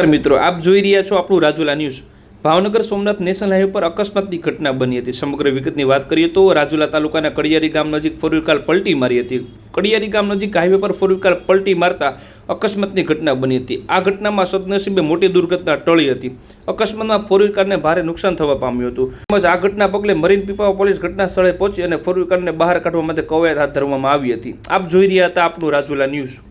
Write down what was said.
મિત્રો, આપ જોઈ રહ્યા છો આપણું Rajula news. Bhavnagar Somnath national highway પર અકસ્માતની ઘટના બની હતી। સમગ્ર વિગતની વાત કરીએ તો રાજુલા તાલુકાના કડિયારી ગામ નજીક ફોર વ્હીલ કાર પલટી મારી હતી। કડિયારી ગામ નજીક હાઈવે પર ફોર વ્હીલ કાર પલટી મારતા અકસ્માતની ઘટના બની હતી। આ ઘટનામાં સદનસીબે મોટી દુર્ઘટના ટળી હતી। અકસ્માતમાં ફોર વ્હીલ કારને ભારે નુકસાન થવા પામ્યું હતું। તેમજ આ ઘટના પગલે મરીન પીપાવાવ પોલીસ ઘટના સ્થળે પહોંચી અને ફોર વ્હીલ કારને બહાર કાઢવા માટે કવાયત હાથ ધરવામાં આવી હતી। આપ જોઈ રહ્યા હતા આપણું રાજુલા ન્યૂઝ।